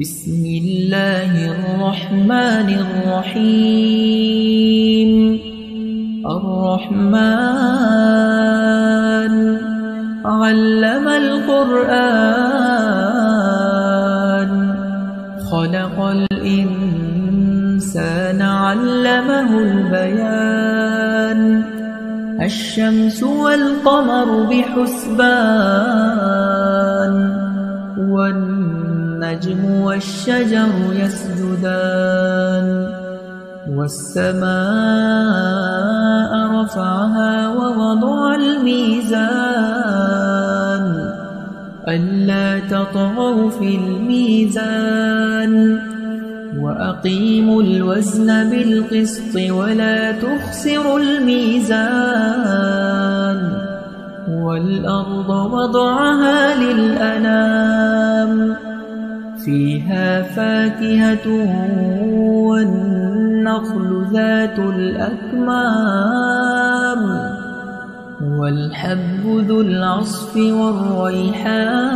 بسم الله الرحمن الرحيم. الرحمن علم القرآن، خلق الإنسان علمه البيان. الشمس والقمر بحسبان، والنجم والشجر يسجدان. والسماء رفعها ووضع الميزان، ألا تطغوا في الميزان. وأقيموا الوزن بالقسط ولا تخسروا الميزان. والأرض وضعها للأنام، فيها فاكهة والنخل ذات الأكمام، والحب ذو العصف والريحان.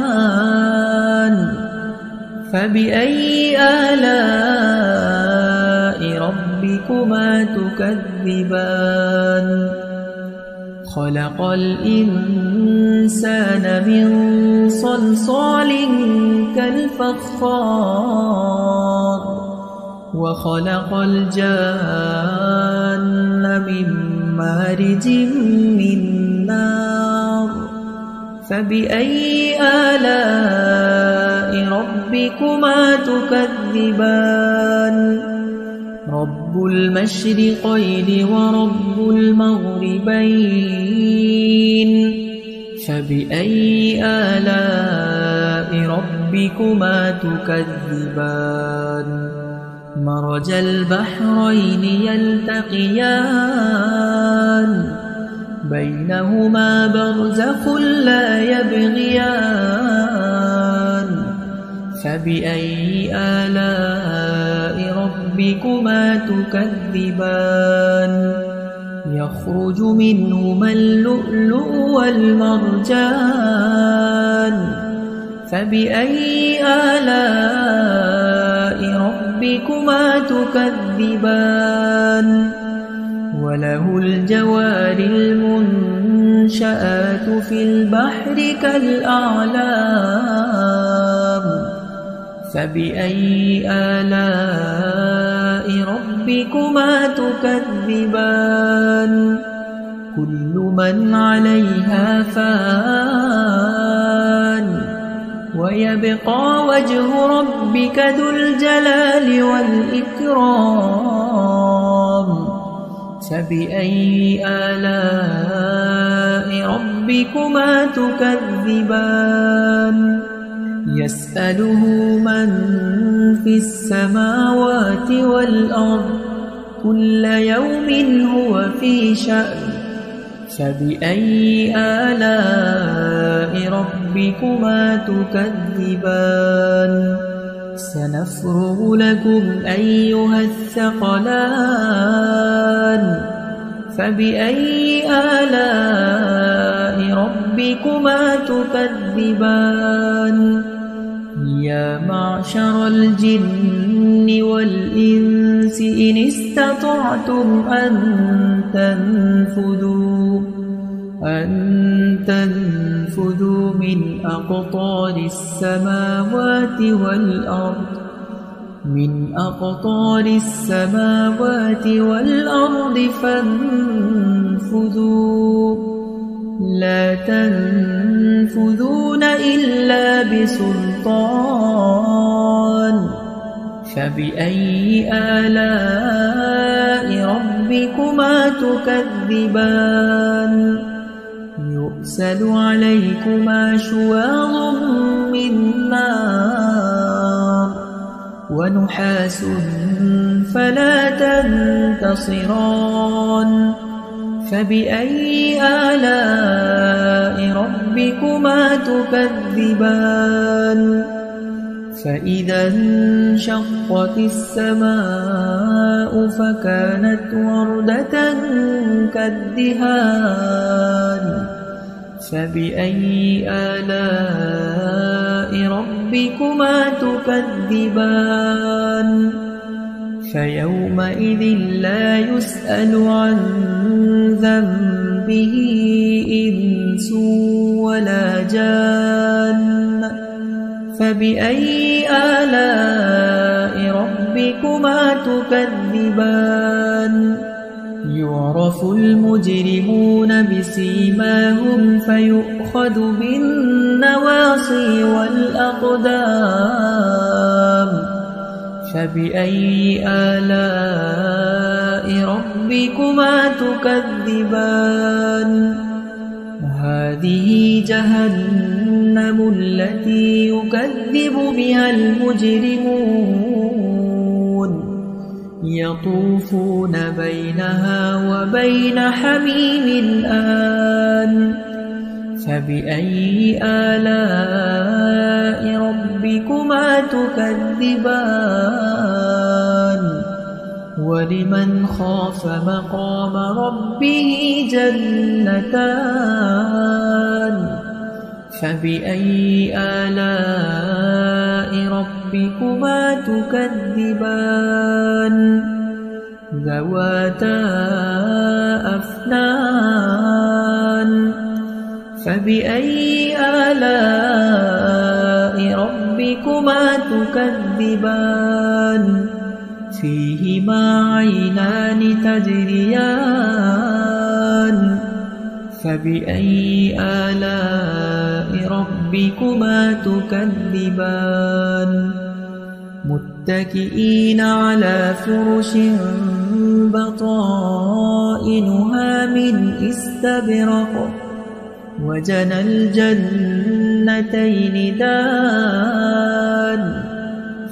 فبأي آلاء ربكما تكذبان؟ خلق الإنسان من صلصال كالفخار، وخلق الجان من مارج من نار. فبأي آلاء ربكما تكذبان؟ رب المشرقين ورب المغربين. فبأي آلاء ربكما تكذبان؟ مرج البحرين يلتقيان، بينهما برزخ لا يبغيان. فبأي آلاء ربكما تكذبان؟ يخرج منهما اللؤلؤ والمرجان. فبأي آلاء ربكما تكذبان؟ وله الجوار المنشآت في البحر كالأعلام. فبأي آلاء ربكما تكذبان؟ كل من عليها فان، ويبقى وجه ربك ذو الجلال والإكرام. فبأي آلاء ربكما تكذبان؟ يسأله من في السماوات والأرض، كل يوم هو في شأن. فبأي آلاء ربكما تكذبان؟ سنفرغ لكم أيها الثقلان. فبأي آلاء ربكما تكذبان؟ يا معشر الجن والإنس إن استطعتم أن تنفذوا من أقطار السماوات والأرض فانفذوا، لا تنفذون إلا بسلطان. فبأي آلاء ربكما تكذبان؟ يرسل عليكما شواظ من نار، ونحاس فلا تنتصران. فبأي آلاء ربكما تكذبان؟ فإذا انشقت السماء فكانت وردة كالدهان. فبأي آلاء ربكما ربكما تكذبان فيومئذ لا يسأل عن ذنبه إنس ولا جان فبأي آلاء ربكما تكذبان يعرف المجرمون بسيماهم فيؤخذ بالنواصي والأقدام فبأي آلاء ربكما تكذبان هذه جهنم التي يكذب بها المجرمون يطوفون بينها وبين حميم آن فبأي آلاء ربكما تكذبان ولمن خاف مقام ربه جنتان فبأي آلاء ربكما تكذبان ذواتا أفنان فبأي آلاء ربكما تكذبان فيهما عينان تجريان فبأي آلاء ربكما تكذبان متكئين على فرش بطائنها من استبرق وجنى الجنتين دان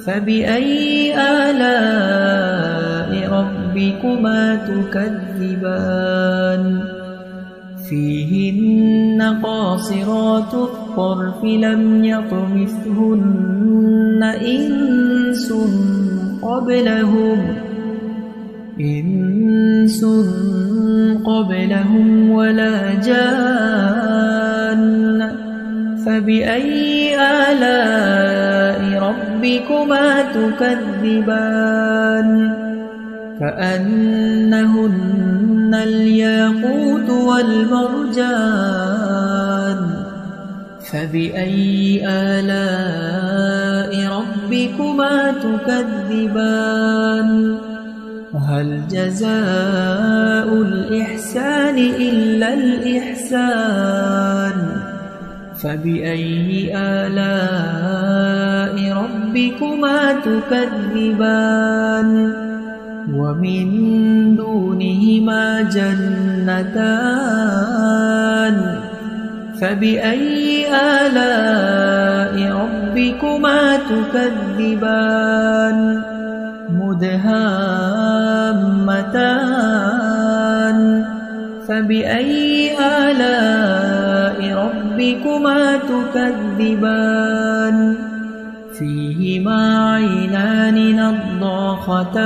فبأي آلاء ربكما تكذبان فيهن قاصرات الطرف لم يطمثهن إنس قبلهم ولا جان فبأي آلاء ربكما تكذبان كأنهن الياقوت والمرجان فبأي آلاء ربكما تكذبان هل جزاء الإحسان إلا الإحسان فبأي آلاء ربكما تكذبان ومن دونهما جنتان فبأي آلاء ربكما تكذبان مدهامتان فبأي آلاء ربكما تكذبان فيهما عينان نضاختان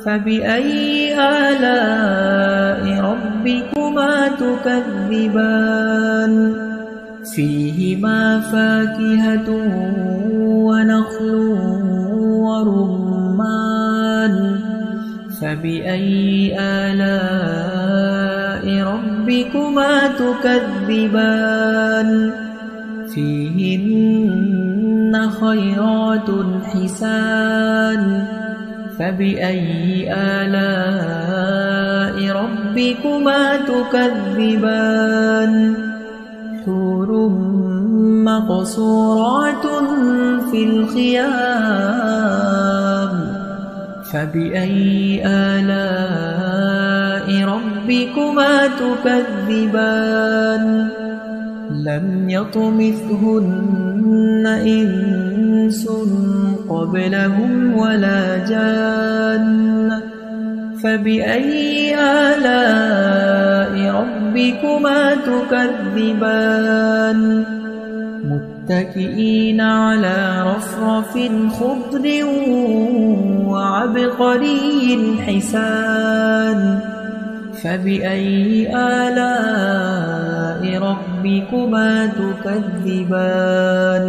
فبأي آلاء ربكما تكذبان فيهما فاكهة ونخل ورمان فبأي آلاء ربكما تكذبان فيهن خيرات حسان فبأي آلاء ربكما تكذبان حور مقصورات في الخيام فبأي آلاء ربكما تكذبان لم يطمثهن إنس قبلهم ولا جان فبأي آلاء ربكما تكذبان متكئين على رفرف خضر وعبقري حسان فبأي آلاء آلاء ربكما تكذبان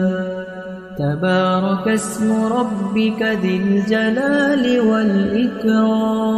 تبارك اسم ربك ذي الجلال والإكرام